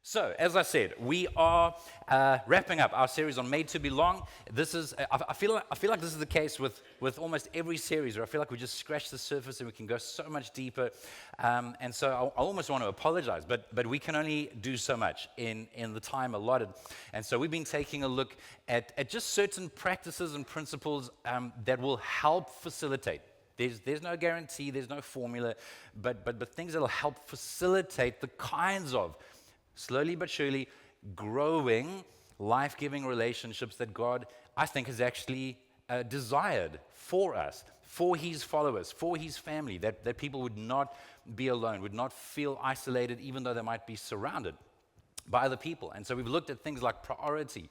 So, as I said, we are wrapping up our series on Made to Belong. This is, I feel like this is the case with almost every series, where I feel like we just scratch the surface and we can go so much deeper. And so I almost want to apologize, but we can only do so much in the time allotted. And so we've been taking a look at just certain practices and principles that will help facilitate. There's no guarantee, there's no formula, but things that will help facilitate the kinds of slowly but surely growing, life-giving relationships that God, I think, has actually desired for us, for His followers, for His family, that people would not be alone, would not feel isolated, even though they might be surrounded by other people. And so we've looked at things like priority,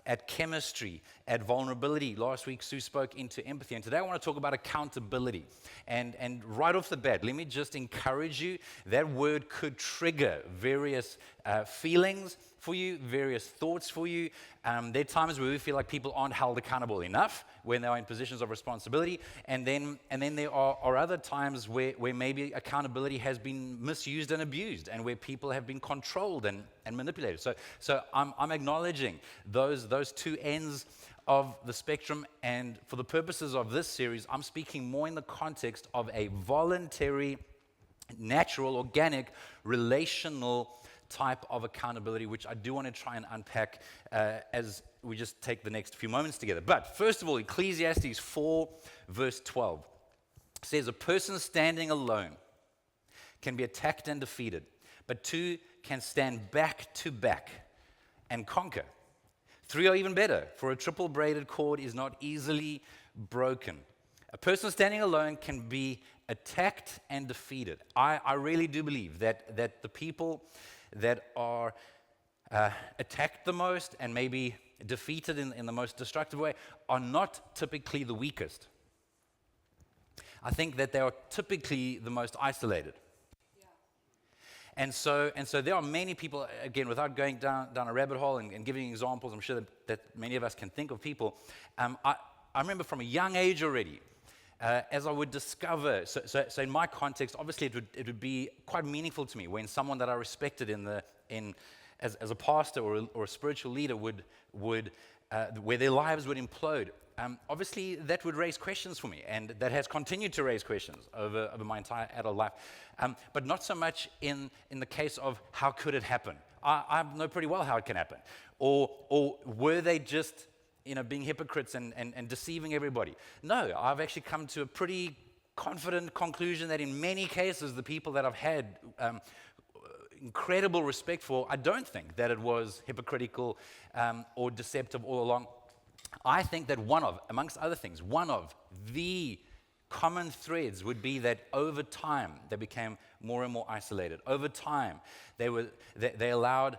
at chemistry, at vulnerability. Last week, Sue spoke into empathy. And today I want to talk about accountability. And right off the bat, let me just encourage you, that word could trigger various feelings for you, various thoughts for you. There are times where we feel like people aren't held accountable enough when they're in positions of responsibility. And then there are other times where maybe accountability has been misused and abused, and where people have been controlled and manipulated. So I'm acknowledging those two ends of the spectrum, and for the purposes of this series, I'm speaking more in the context of a voluntary, natural, organic, relational type of accountability, which I do want to try and unpack as we just take the next few moments together. But first of all, Ecclesiastes 4, verse 12 says, "A person standing alone can be attacked and defeated, but two can stand back to back and conquer. Three are even better, for a triple braided cord is not easily broken." A person standing alone can be attacked and defeated. I really do believe that the people that are attacked the most and maybe defeated in the most destructive way are not typically the weakest. I think that they are typically the most isolated. And so there are many people, again, without going down a rabbit hole and giving examples, I'm sure that many of us can think of people. I remember from a young age already, as I would discover, so in my context, obviously it would be quite meaningful to me when someone that I respected as a pastor or a spiritual leader would where their lives would implode. Obviously, that would raise questions for me, and that has continued to raise questions over my entire adult life. But not so much in the case of how could it happen. I know pretty well how it can happen. Or were they just being hypocrites and deceiving everybody? No, I've actually come to a pretty confident conclusion that in many cases, the people that I've had incredible respect for, I don't think that it was hypocritical or deceptive all along. I think that amongst other things, one of the common threads would be that over time they became more and more isolated. Over time, they allowed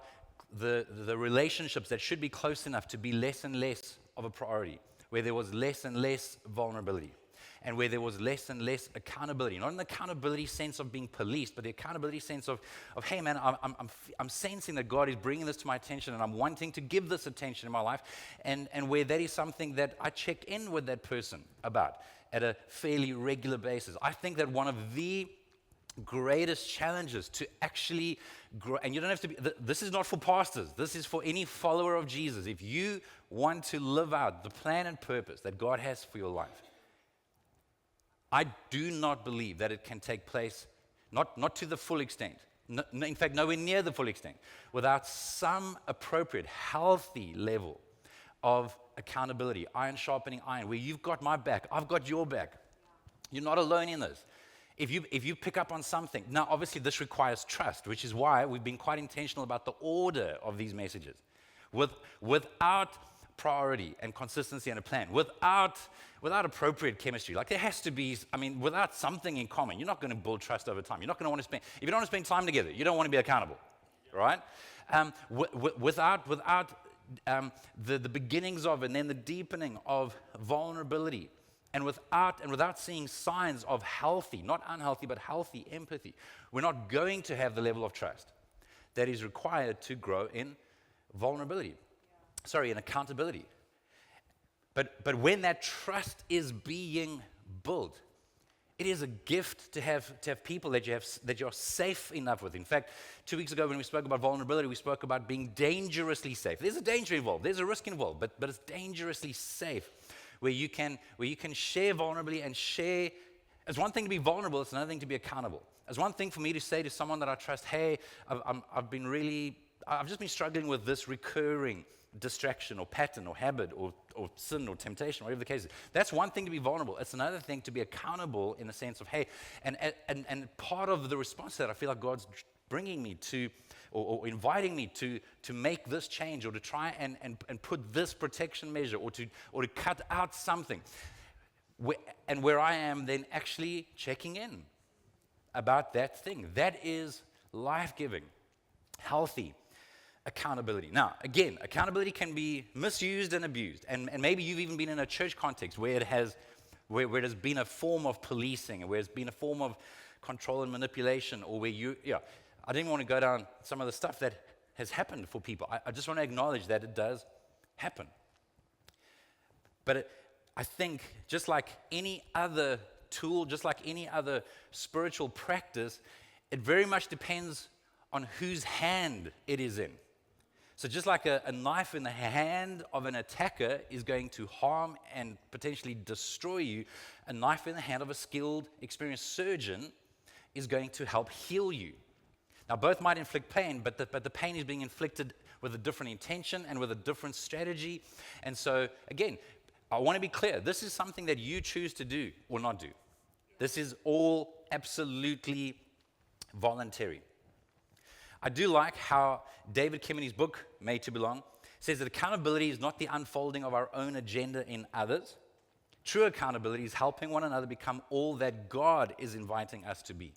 the relationships that should be close enough to be less and less of a priority, where there was less and less vulnerability, and where there was less and less accountability. Not an accountability sense of being policed, but the accountability sense of hey man, I'm sensing that God is bringing this to my attention, and I'm wanting to give this attention in my life, and where that is something that I check in with that person about at a fairly regular basis. I think that one of the greatest challenges to actually grow, and you don't have to be, this is not for pastors, this is for any follower of Jesus. If you want to live out the plan and purpose that God has for your life, I do not believe that it can take place, not to the full extent, in fact, nowhere near the full extent, without some appropriate, healthy level of accountability, iron sharpening iron, where you've got my back, I've got your back. You're not alone in this. If you pick up on something, now obviously this requires trust, which is why we've been quite intentional about the order of these messages. Without priority and consistency and a plan, without appropriate chemistry, like there has to be, without something in common, you're not going to build trust over time. You're not going to want to spend, if you don't want to spend time together, you don't want to be accountable, right? Without the beginnings of and then the deepening of vulnerability, and without seeing signs of healthy, not unhealthy, but healthy empathy, we're not going to have the level of trust that is required to grow in vulnerability. In It is a gift to have people that you're safe enough with. In fact, 2 weeks ago when we spoke about vulnerability, we spoke about being dangerously safe. There's a danger involved, there's a risk involved, but it's dangerously safe, where you can share vulnerably and share. It's one thing to be vulnerable, it's another thing to be accountable. It's one thing for me to say to someone that I trust, hey, I've just been struggling with this recurring distraction or pattern or habit or sin or temptation, whatever the case is. That's one thing to be vulnerable. It's another thing to be accountable in the sense of, hey, and part of the response to that, I feel like God's bringing me to, or inviting me to make this change, or to try and put this protection measure, or to cut out something. Where I am then actually checking in about that thing. That is life-giving, healthy accountability. Now, again, accountability can be misused and abused. And maybe you've even been in a church context where it has been a form of policing, where it's been a form of control and manipulation, or where I didn't want to go down some of the stuff that has happened for people. I just want to acknowledge that it does happen. But I think just like any other tool, just like any other spiritual practice, it very much depends on whose hand it is in. So just like a knife in the hand of an attacker is going to harm and potentially destroy you, a knife in the hand of a skilled, experienced surgeon is going to help heal you. Now, both might inflict pain, but the pain is being inflicted with a different intention and with a different strategy. And so, again, I want to be clear. This is something that you choose to do or not do. This is all absolutely voluntary. I do like how David Kim in his book, Made to Belong, says that accountability is not the unfolding of our own agenda in others. True accountability is helping one another become all that God is inviting us to be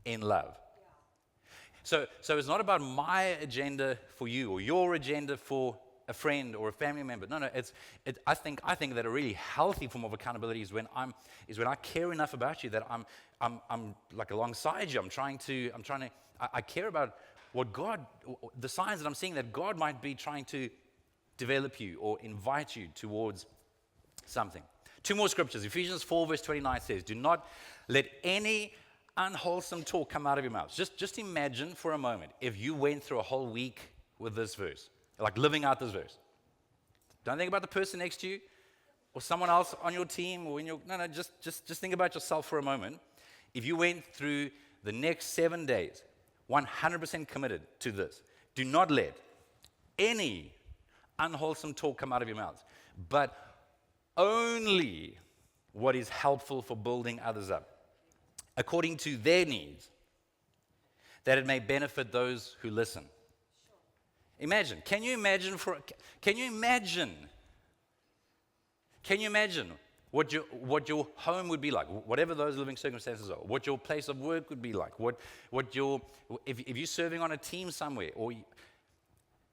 in love. So it's not about my agenda for you or your agenda for a friend or a family member. No. I think that a really healthy form of accountability is when I care enough about you that I'm like alongside you. I care about what God, the signs that I'm seeing that God might be trying to develop you or invite you towards something. 2 more scriptures. Ephesians 4 verse 29 says, "Do not let any unwholesome talk come out of your mouths." Just imagine for a moment if you went through a whole week with this verse, like living out this verse. Don't think about the person next to you or someone else on your team or just think about yourself for a moment. If you went through the next 7 days 100% committed to this, do not let any unwholesome talk come out of your mouths, but only what is helpful for building others up, according to their needs, that it may benefit those who listen. Imagine. Can you imagine what your home would be like, whatever those living circumstances are, what your place of work would be like, if you're serving on a team somewhere, or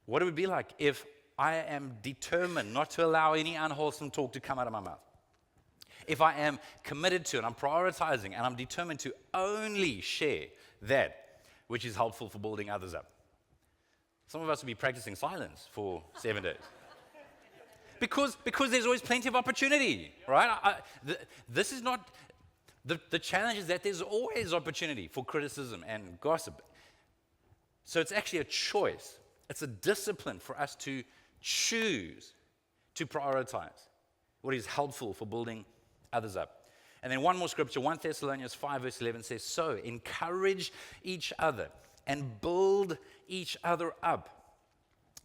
what it would be like if I am determined not to allow any unwholesome talk to come out of my mouth. If I am committed to and I'm prioritizing and I'm determined to only share that which is helpful for building others up. Some of us will be practicing silence for 7 days. Because there's always plenty of opportunity, right? This is not, the challenge is that there's always opportunity for criticism and gossip. So it's actually a choice. It's a discipline for us to choose to prioritize what is helpful for building others up. And then one more scripture, 1 Thessalonians 5 verse 11 says, "So encourage each other and build each other up,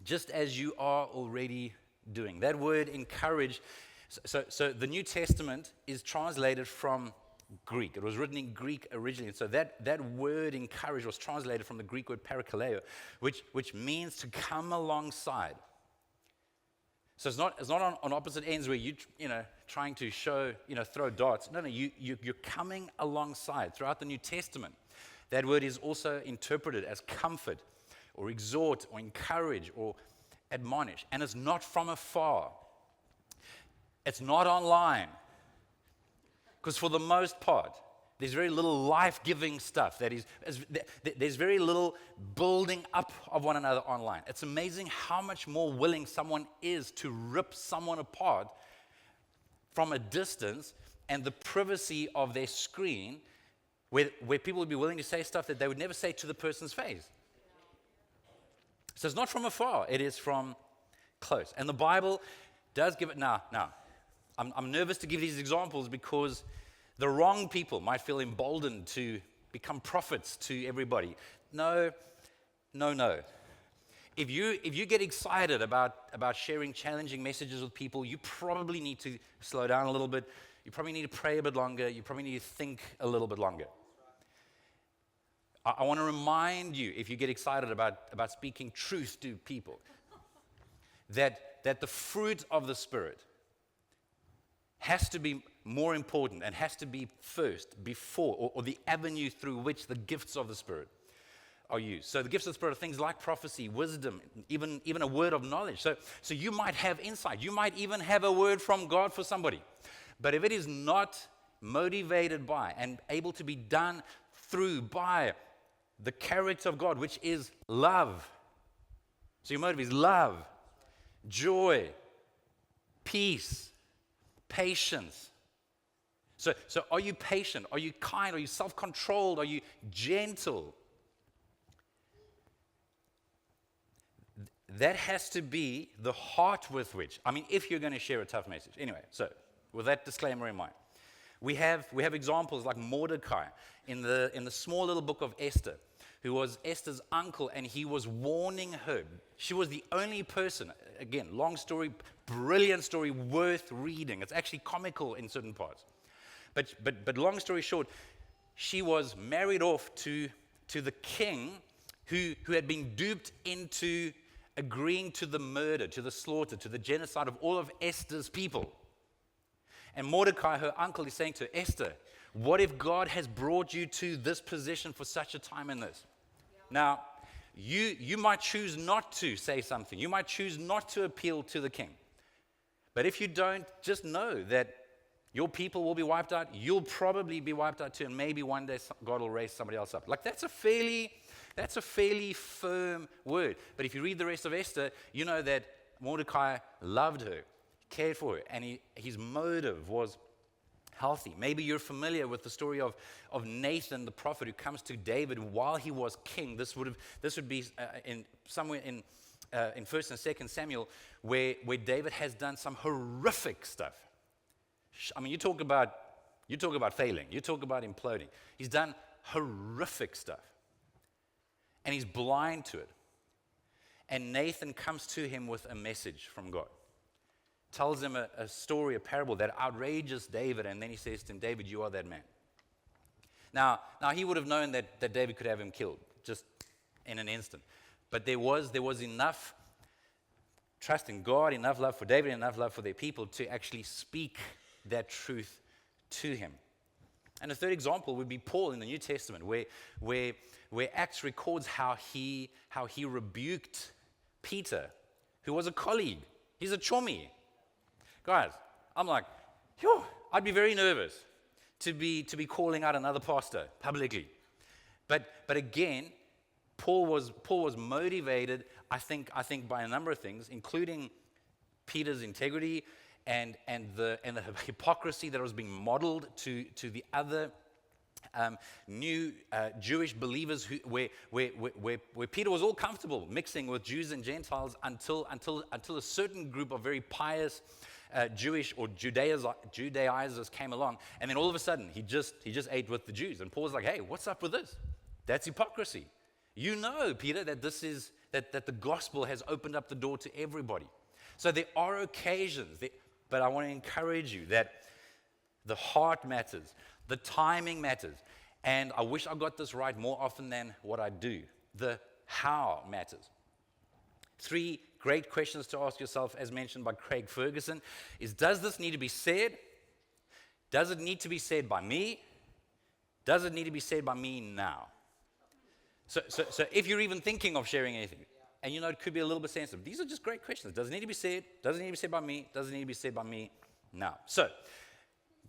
just as you are already doing." That word encourage, so the New Testament is translated from Greek. It was written in Greek originally. And so that word encourage was translated from the Greek word parakaleo, which means to come alongside. So it's not on opposite ends where you trying to throw darts. No, you're coming alongside. Throughout the New Testament, that word is also interpreted as comfort or exhort or encourage or admonish. And it's not from afar. It's not online. Because for the most part, there's very little life-giving stuff. There's very little building up of one another online. It's amazing how much more willing someone is to rip someone apart from a distance and the privacy of their screen, where people would be willing to say stuff that they would never say to the person's face. So it's not from afar, it is from close. And the Bible does give it. Now, I'm nervous to give these examples because the wrong people might feel emboldened to become prophets to everybody. No. If you get excited about sharing challenging messages with people, you probably need to slow down a little bit. You probably need to pray a bit longer. You probably need to think a little bit longer. I want to remind you, if you get excited about speaking truth to people, that the fruit of the Spirit has to be more important and has to be first, before, or the avenue through which the gifts of the Spirit are used. So the gifts of the Spirit are things like prophecy, wisdom, even a word of knowledge. So you might have insight. You might even have a word from God for somebody. But if it is not motivated by and able to be done through by the character of God, which is love. So your motive is love, joy, peace, patience. So are you patient? Are you kind? Are you self-controlled? Are you gentle? That has to be the heart with which, if you're going to share a tough message. Anyway, so with that disclaimer in mind, we have examples like Mordecai in the small little book of Esther, who was Esther's uncle, and he was warning her. She was the only person, again, long story, brilliant story, worth reading. It's actually comical in certain parts. But long story short, she was married off to the king who had been duped into agreeing to the murder, to the slaughter, to the genocide of all of Esther's people. And Mordecai, her uncle, is saying to Esther, what if God has brought you to this position for such a time in this? Now, you might choose not to say something. You might choose not to appeal to the king. But if you don't, just know that your people will be wiped out. You'll probably be wiped out too, and maybe one day God will raise somebody else up. Like that's a fairly firm word. But if you read the rest of Esther, you know that Mordecai loved her, cared for her, and his motive was healthy. Maybe you're familiar with the story of Nathan the prophet who comes to David while he was king. This would be in somewhere in 1st and 2nd Samuel where David has done some horrific stuff. You talk about failing. You talk about imploding. He's done horrific stuff. And he's blind to it. And Nathan comes to him with a message from God. Tells him a story, a parable that outrages David, and then he says to him, David, you are that man. Now he would have known that David could have him killed just in an instant. But there was enough trust in God, enough love for David, enough love for their people to actually speak that truth to him. And a third example would be Paul in the New Testament, where Acts records how he rebuked Peter, who was a colleague. He's a chummy. Guys, I'm like, I'd be very nervous to be calling out another pastor publicly. But again, Paul was motivated, I think by a number of things, including Peter's integrity and the hypocrisy that was being modeled to the other new Jewish believers where Peter was all comfortable mixing with Jews and Gentiles until a certain group of very pious Jewish or Judaizers came along, and then all of a sudden he just ate with the Jews. And Paul's like, hey, what's up with this? That's hypocrisy. You know, Peter, that this is that the gospel has opened up the door to everybody. So there are occasions, but I want to encourage you that the heart matters, the timing matters, and I wish I got this right more often than what I do. The how matters. 3 great questions to ask yourself, as mentioned by Craig Ferguson, is: does this need to be said? Does it need to be said by me? Does it need to be said by me now? So if you're even thinking of sharing anything, and it could be a little bit sensitive, these are just great questions. Does it need to be said? Does it need to be said by me? Does it need to be said by me now? So,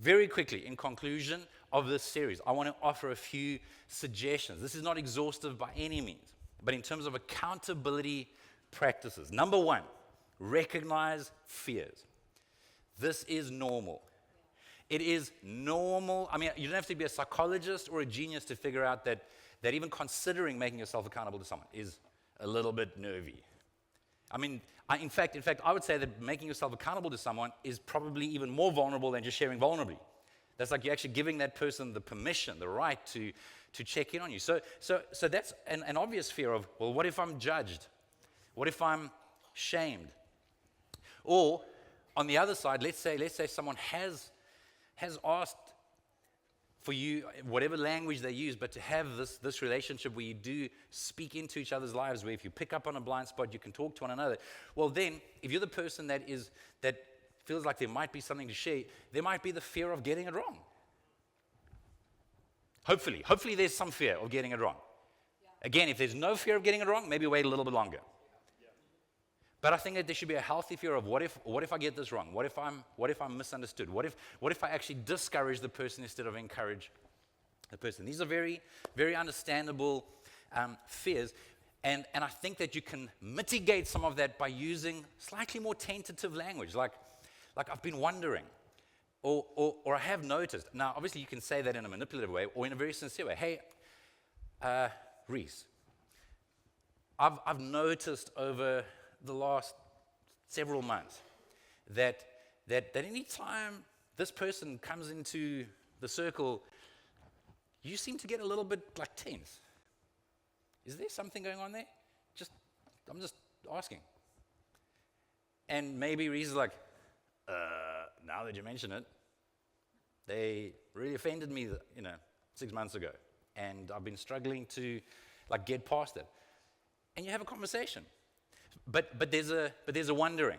very quickly, in conclusion of this series, I want to offer a few suggestions. This is not exhaustive by any means, but in terms of accountability practices. Number 1, recognize fears. This is normal. It is normal. I mean, you don't have to be a psychologist or a genius to figure out that even considering making yourself accountable to someone is a little bit nervy. I mean, in fact, I would say that making yourself accountable to someone is probably even more vulnerable than just sharing vulnerably. That's like you're actually giving that person the permission, the right to check in on you. So that's an obvious fear of, well, what if I'm judged? What if I'm shamed? Or on the other side, let's say someone has asked for you, whatever language they use, but to have this relationship where you do speak into each other's lives, where if you pick up on a blind spot, you can talk to one another. Well, then, if you're the person that feels like there might be something to share, there might be the fear of getting it wrong. Hopefully there's some fear of getting it wrong. Yeah. Again, if there's no fear of getting it wrong, maybe wait a little bit longer. Yeah. But I think that there should be a healthy fear of what if I get this wrong? What if I'm misunderstood? What if I actually discourage the person instead of encourage the person? These are very, very understandable fears. And I think that you can mitigate some of that by using slightly more tentative language, like I've been wondering, or I have noticed. Now, obviously, you can say that in a manipulative way or in a very sincere way. Hey, Reese, I've noticed over the last several months that any time this person comes into the circle, you seem to get a little bit like tense. Is there something going on there? I'm just asking. And maybe Reese is like, now that you mention it, they really offended me, 6 months ago, and I've been struggling to get past it. And you have a conversation, but there's a wondering,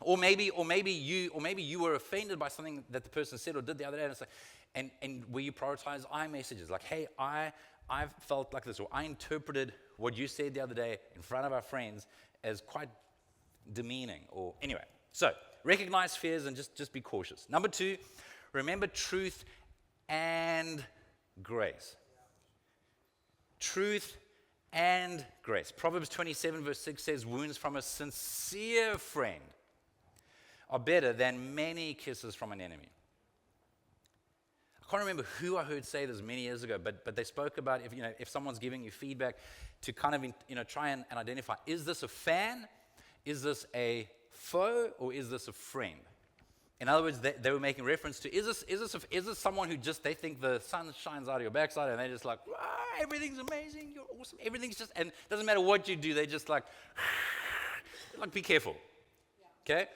or maybe you were offended by something that the person said or did the other day, and it's like, and where you prioritize iMessages, like, hey, I've felt like this, or I interpreted what you said the other day in front of our friends as quite demeaning, or anyway. So recognize fears and just be cautious. Number 2, remember truth and grace. Truth and grace. Proverbs 27 verse 6 says, wounds from a sincere friend are better than many kisses from an enemy. I can't remember who I heard say this many years ago, but they spoke about if someone's giving you feedback, to kind of try and identify, is this a fan? Is this a foe, or is this a friend? In other words, they were making reference to, is this someone who just, they think the sun shines out of your backside and they're just like, everything's amazing, you're awesome, everything's just, and it doesn't matter what you do, they just like be careful, okay?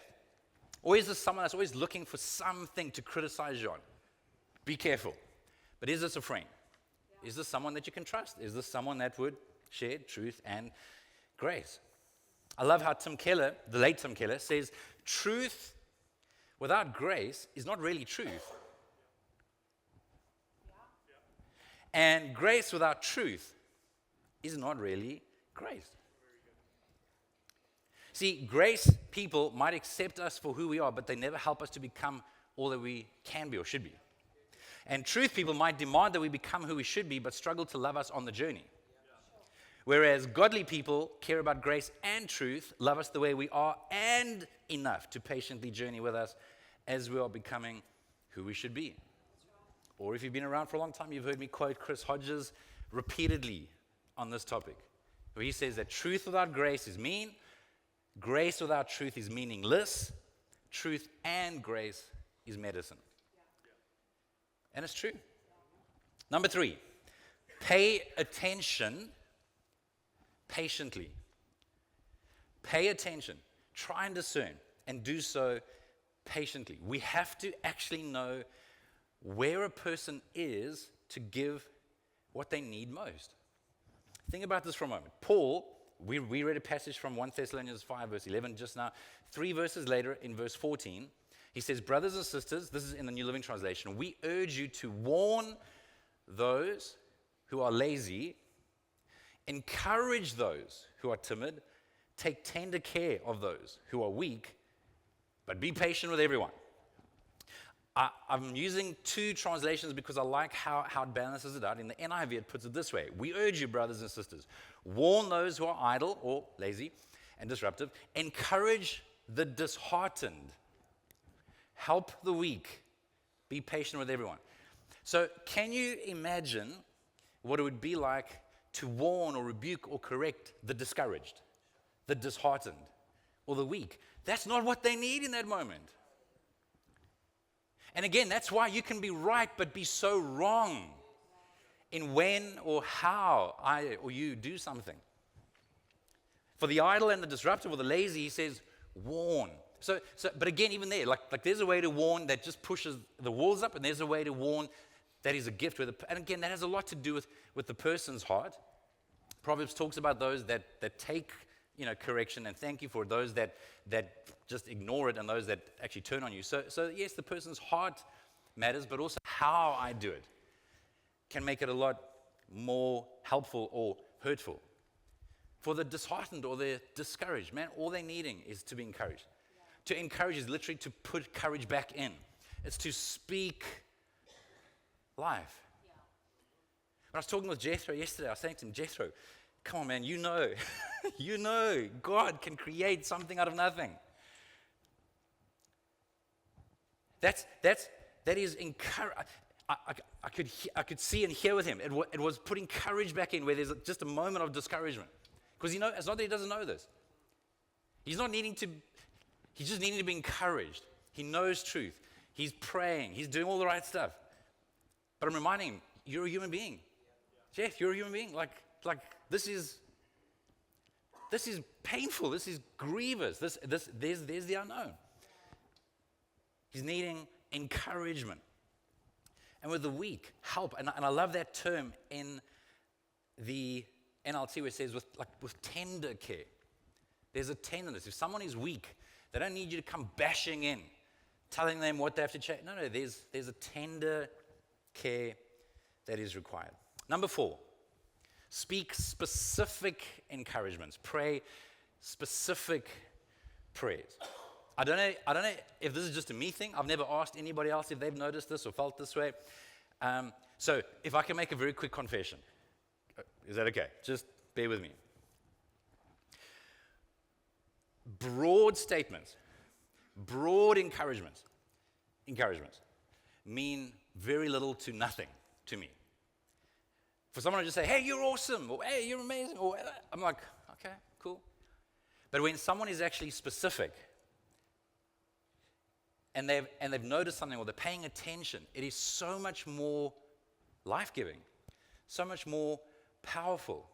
Or is this someone that's always looking for something to criticize you on? Be careful. But is this a friend? Is this someone that you can trust? Is this someone that would share truth and grace? I love how Tim Keller, the late Tim Keller, says truth without grace is not really truth. And grace without truth is not really grace. See, grace people might accept us for who we are, but they never help us to become all that we can be or should be. And truth people might demand that we become who we should be, but struggle to love us on the journey. Whereas godly people care about grace and truth, love us the way we are, and enough to patiently journey with us as we are becoming who we should be. Or if you've been around for a long time, you've heard me quote Chris Hodges repeatedly on this topic, where he says that truth without grace is mean, grace without truth is meaningless, truth and grace is medicine. And it's true. Number 3, pay attention patiently. Pay attention. Try and discern, and do so patiently. We have to actually know where a person is to give what they need most. Think about this for a moment. Paul, we read a passage from 1 Thessalonians 5, verse 11 just now. 3 verses later, in verse 14, he says, brothers and sisters, this is in the New Living Translation, we urge you to warn those who are lazy, encourage those who are timid, take tender care of those who are weak, but be patient with everyone. I'm using 2 translations because I like how it balances it out. In the NIV, it puts it this way. We urge you, brothers and sisters, warn those who are idle or lazy and disruptive, encourage the disheartened, help the weak, Be patient with everyone. So can you imagine what it would be like to warn or rebuke or correct the discouraged, the disheartened, or the weak? That's not what they need in that moment. And again, that's why you can be right but be so wrong in when or how I or you do something. For the idle and the disruptive or the lazy, he says, warn. But again, even there, like there's a way to warn that just pushes the walls up, and there's a way to warn that is a gift. And again, that has a lot to do with the person's heart. Proverbs talks about those that take correction and thank you for it, those that just ignore it, and those that actually turn on you. So yes, the person's heart matters, but also how I do it can make it a lot more helpful or hurtful. For the disheartened or the discouraged, man, all they're needing is to be encouraged. Yeah. To encourage is literally to put courage back in. It's to speak life. Yeah. When I was talking with Jethro yesterday, I was saying to him, Jethro, come on, man, you know God can create something out of nothing. That is encourage. I could see and hear with him. It was putting courage back in where there's just a moment of discouragement. Because it's not that he doesn't know this. He's just needing to be encouraged. He knows truth. He's praying. He's doing all the right stuff. But I'm reminding him, you're a human being. Jeff, you're a human being. Like this is painful. This is grievous. There's the unknown. He's needing encouragement. And with the weak, help. And I love that term in the NLT where it says with tender care. There's a tenderness. If someone is weak, they don't need you to come bashing in, telling them what they have to change. No, there's a tender care that is required. Number 4, speak specific encouragements. Pray specific prayers. I don't know if this is just a me thing. I've never asked anybody else if they've noticed this or felt this way. So if I can make a very quick confession. Is that okay? Just bear with me. Broad statements, broad encouragements mean very little to nothing to me. For someone to just say, hey, you're awesome, or hey, you're amazing, or I'm like, okay, cool. But when someone is actually specific and they've noticed something or they're paying attention, it is so much more life-giving, so much more powerful.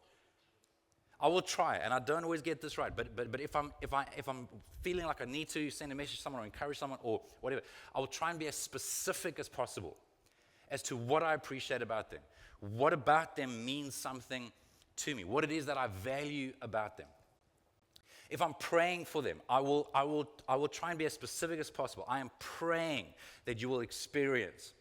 I will try, and I don't always get this right, but if I'm feeling like I need to send a message to someone or encourage someone or whatever, I will try and be as specific as possible as to what I appreciate about them, what about them means something to me, what it is that I value about them. If I'm praying for them, I will try and be as specific as possible. I am praying that you will experience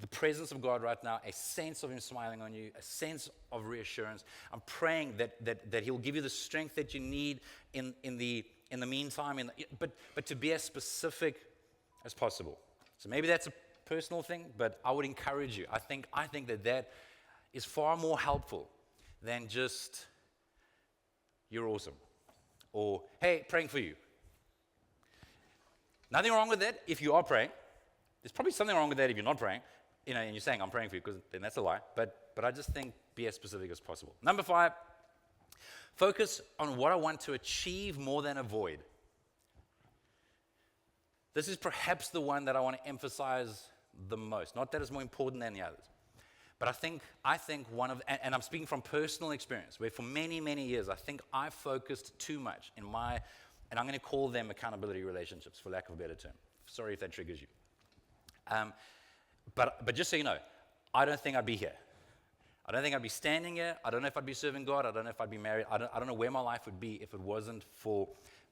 the presence of God right now, a sense of Him smiling on you, a sense of reassurance. I'm praying that He'll give you the strength that you need in the meantime. But to be as specific as possible. So maybe that's a personal thing, but I would encourage you. I think that is far more helpful than just you're awesome or hey, praying for you. Nothing wrong with that if you are praying. There's probably something wrong with that if you're not praying. And you're saying, I'm praying for you, because then that's a lie. But I just think be as specific as possible. Number 5, focus on what I want to achieve more than avoid. This is perhaps the one that I want to emphasize the most. Not that it's more important than the others. But I think one of, and I'm speaking from personal experience, where for many, many years, I think I focused too much in my, and I'm going to call them accountability relationships, for lack of a better term. Sorry if that triggers you. But just so you know, I don't think I'd be here. I don't think I'd be standing here. I don't know if I'd be serving God. I don't know if I'd be married. I don't know where my life would be if it wasn't for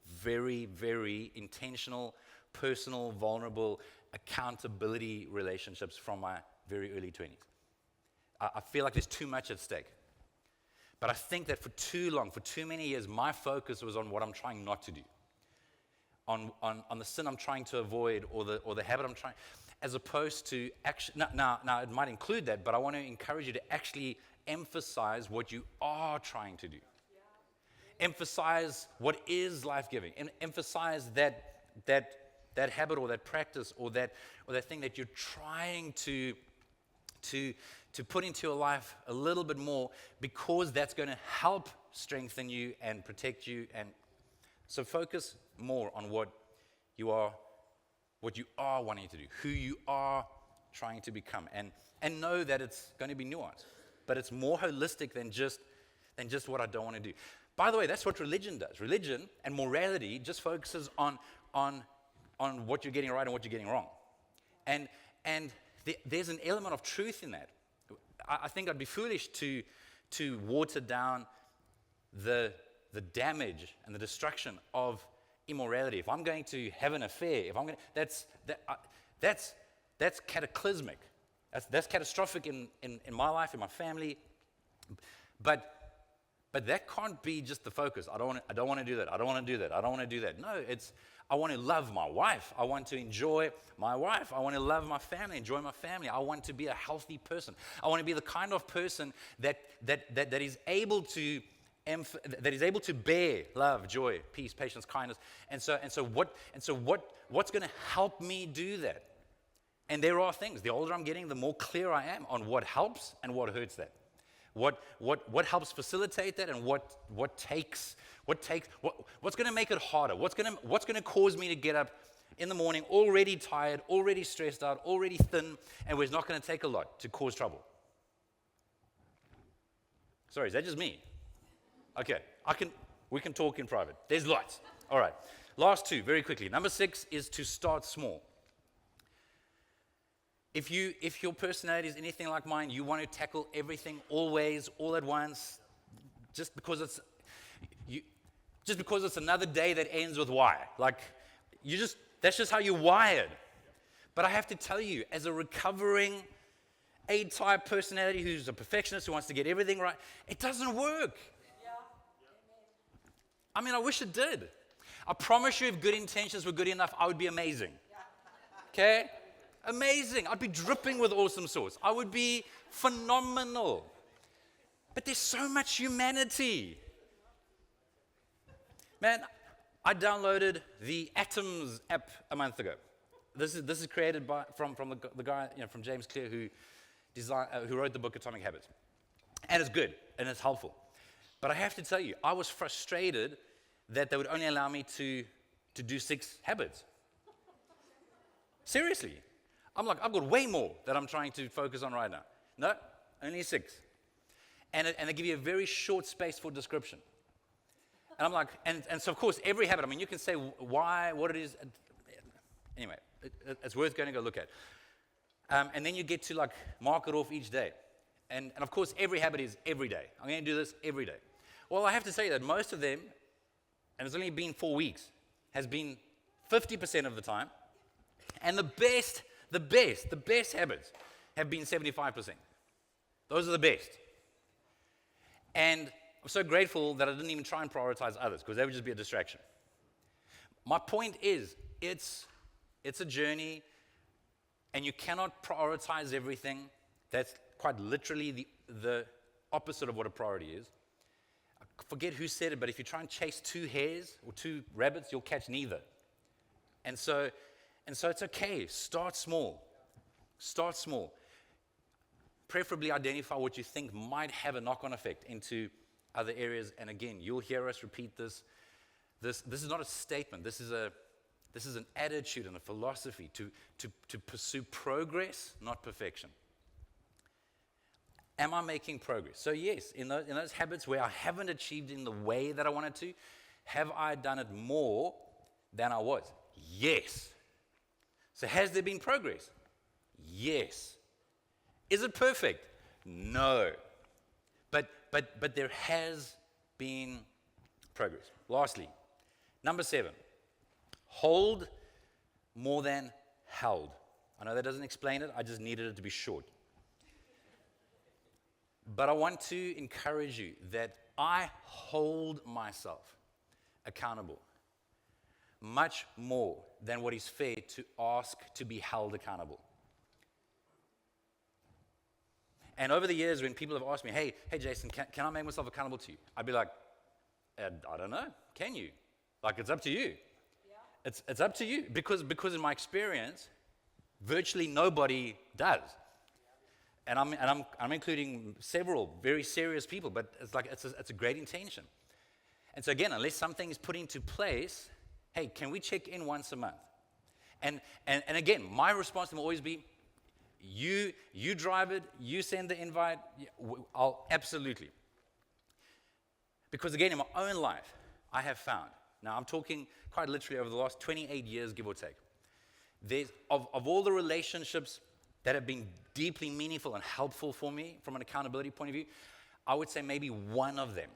very, very intentional, personal, vulnerable accountability relationships from my very early 20s. I feel like there's too much at stake. But I think that for too long, for too many years, my focus was on what I'm trying not to do, on the sin I'm trying to avoid, or the habit I'm trying, as opposed to actually, now it might include that, but I want to encourage you to actually emphasize what you are trying to do. Yeah. Emphasize what is life-giving, and emphasize that habit or that practice or that thing that you're trying to put into your life a little bit more, because that's going to help strengthen you and protect you. And so focus more on what you are wanting to do, who you are trying to become, and know that it's going to be nuanced, but it's more holistic than just what I don't want to do. By the way, that's what religion does. Religion and morality just focuses on what you're getting right and what you're getting wrong. And there's an element of truth in that. I think I'd be foolish to water down the damage and the destruction of immorality. If I'm going to have an affair, that's cataclysmic. That's catastrophic in my life, in my family. But that can't be just the focus. I don't want to do that. I don't want to do that. I don't want to do that. No, I want to love my wife. I want to enjoy my wife. I want to love my family, enjoy my family. I want to be a healthy person. I want to be the kind of person that is able to bear love, joy, peace, patience, kindness. And so what's going to help me do that? And there are things. The older I'm getting, the more clear I am on what helps and what hurts that. What helps facilitate that, and what's going to make it harder? What's going to cause me to get up in the morning already tired, already stressed out, already thin, and where it's not going to take a lot to cause trouble? Sorry, is that just me? Okay, we can talk in private. There's lots. All right, last two, very quickly. Number 6 is to start small. If your personality is anything like mine, you want to tackle everything always, all at once, just because it's another day that ends with Y. That's just how you're wired. But I have to tell you, as a recovering A-type personality who's a perfectionist, who wants to get everything right, it doesn't work. Yeah. I mean, I wish it did. I promise you, if good intentions were good enough, I would be amazing. Okay? Amazing. I'd be dripping with awesome sauce. I would be phenomenal. But there's so much humanity. Man, I downloaded the Atoms app a month ago. This is created from the guy, from James Clear, who wrote the book Atomic Habits. And it's good and it's helpful. But I have to tell you, I was frustrated that they would only allow me to do 6 habits. Seriously. I'm like, I've got way more that I'm trying to focus on right now. No, only 6. And they give you a very short space for description. And I'm like, and so of course, every habit, I mean, you can say why, what it is. Anyway, it's worth going to go look at. And then you get to mark it off each day. And of course, every habit is every day. I'm going to do this every day. Well, I have to say that most of them, and it's only been 4 weeks, has been 50% of the time. And the best habits have been 75%. Those are the best. And I'm so grateful that I didn't even try and prioritize others, because that would just be a distraction. My point is, it's a journey, and you cannot prioritize everything. That's quite literally the opposite of what a priority is. I forget who said it, but if you try and chase 2 hares or 2 rabbits, you'll catch neither. And so it's okay. Start small. Start small. Preferably identify what you think might have a knock-on effect into other areas. And again, you'll hear us repeat this. This is not a statement. This is an attitude and a philosophy to pursue progress, not perfection. Am I making progress? So yes, in those habits where I haven't achieved in the way that I wanted to, have I done it more than I was? Yes. So has there been progress? Yes. Is it perfect? No. But there has been progress. Lastly, number 7, hold more than held. I know that doesn't explain it. I just needed it to be short. But I want to encourage you that I hold myself accountable much more than what is fair to ask to be held accountable. And over the years, when people have asked me, hey Jason, can I make myself accountable to you? I'd be like, I don't know. Can you? It's up to you. Yeah. It's up to you because in my experience, virtually nobody does. And I'm including several very serious people, but it's a great intention. And so again, unless something is put into place, hey, can we check in once a month? And again, my response will always be, you drive it, you send the invite, I'll absolutely. Because again, in my own life, I have found, now I'm talking quite literally over the last 28 years, give or take, there's of all the relationships that have been deeply meaningful and helpful for me from an accountability point of view, I would say maybe one of them,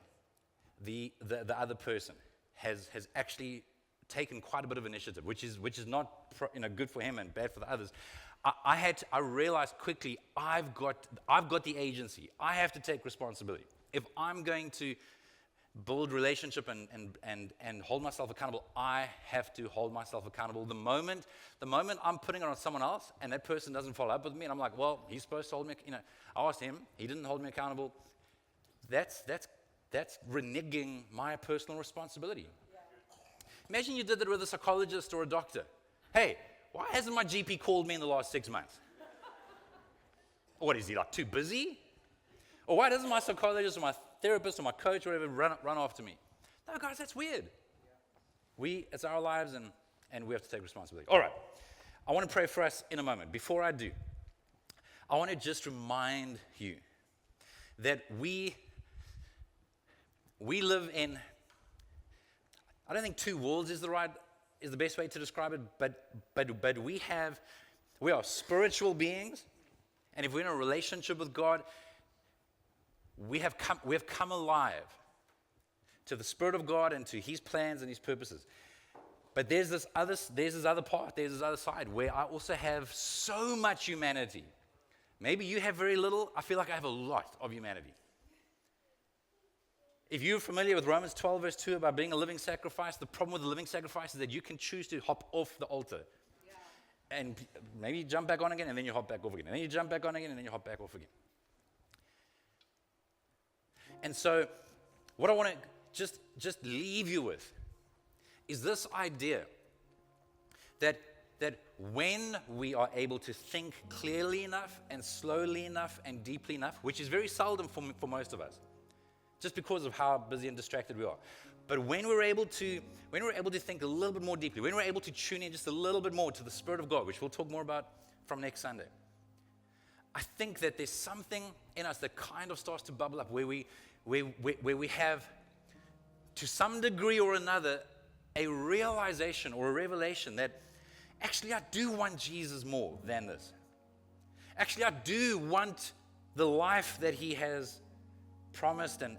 the other person, has actually taken quite a bit of initiative, which is not good for him and bad for the others. I realized quickly I've got the agency. I have to take responsibility. If I'm going to build relationship and hold myself accountable, I have to hold myself accountable. The moment I'm putting it on someone else and that person doesn't follow up with me, and I'm like, well, he's supposed to hold me. I asked him, he didn't hold me accountable. That's reneging my personal responsibility. Imagine you did that with a psychologist or a doctor. Hey, why hasn't my GP called me in the last 6 months? Or what is he, like, too busy? Or why doesn't my psychologist or my therapist or my coach or whatever run after me? No, guys, that's weird. It's our lives, and we have to take responsibility. All right, I want to pray for us in a moment. Before I do, I want to just remind you that we live in, I don't think two worlds is the best way to describe it, but we are spiritual beings, and if we're in a relationship with God, we have come alive to the Spirit of God and to His plans and His purposes. But there's this other part, there's this other side where I also have so much humanity. Maybe you have very little. I feel like I have a lot of humanity. If you're familiar with Romans 12, verse 2 about being a living sacrifice, the problem with the living sacrifice is that you can choose to hop off the altar. Yeah. And maybe you jump back on again, and then you hop back off again. And then you jump back on again, and then you hop back off again. And so what I want to just leave you with is this idea that when we are able to think clearly enough and slowly enough and deeply enough, which is very seldom for most of us, just because of how busy and distracted we are. But when we're able to think a little bit more deeply, when we're able to tune in just a little bit more to the Spirit of God, which we'll talk more about from next Sunday, I think that there's something in us that kind of starts to bubble up where we have, to some degree or another, a realization or a revelation that actually I do want Jesus more than this. Actually, I do want the life that He has promised and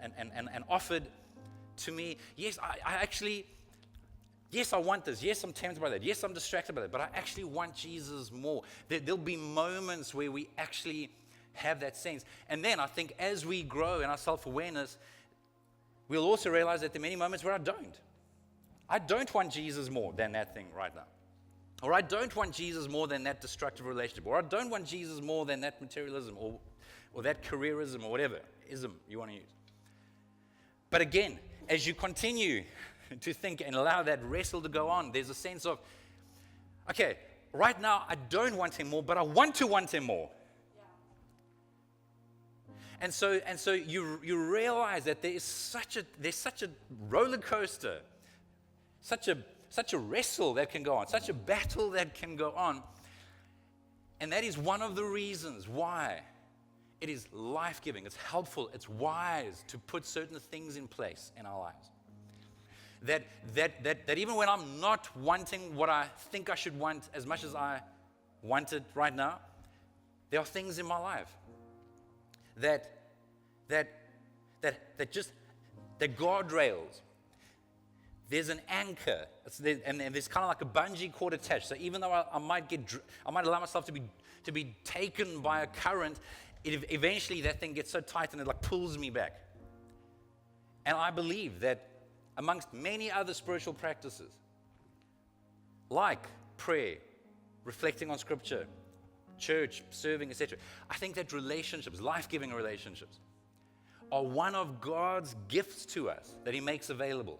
offered to me. Yes, I want this. Yes, I'm tempted by that. Yes, I'm distracted by that. But I actually want Jesus more. There'll be moments where we actually have that sense. And then I think as we grow in our self-awareness, we'll also realize that there are many moments where I don't. I don't want Jesus more than that thing right now. Or I don't want Jesus more than that destructive relationship. Or I don't want Jesus more than that materialism or that careerism or whatever ism you want to use. But again, as you continue to think and allow that wrestle to go on, there's a sense of, okay, right now I don't want Him more, but I want to want Him more. Yeah. And so you realize that there's such a roller coaster, such a wrestle that can go on, such a battle that can go on. And that is one of the reasons why it is life-giving, it's helpful, it's wise to put certain things in place in our lives. That even when I'm not wanting what I think I should want as much as I want it right now, there are things in my life that guardrails. There's an anchor, and there's kind of like a bungee cord attached. So even though I might allow myself to be taken by a current, eventually that thing gets so tight and it like pulls me back. And I believe that amongst many other spiritual practices, like prayer, reflecting on Scripture, church, serving, etc., I think that relationships, life-giving relationships, are one of God's gifts to us that He makes available.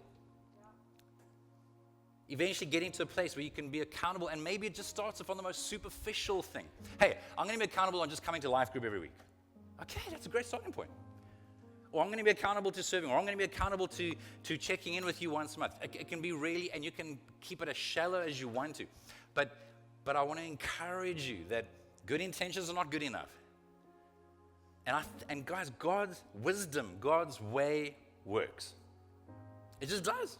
eventually getting to a place where you can be accountable, and maybe it just starts off on the most superficial thing. Hey, I'm going to be accountable on just coming to life group every week. Okay, that's a great starting point. Or I'm going to be accountable to serving, or I'm going to be accountable to checking in with you once a month. It can be really, and you can keep it as shallow as you want to. But I want to encourage you that good intentions are not good enough. And guys, God's wisdom, God's way works. It just does.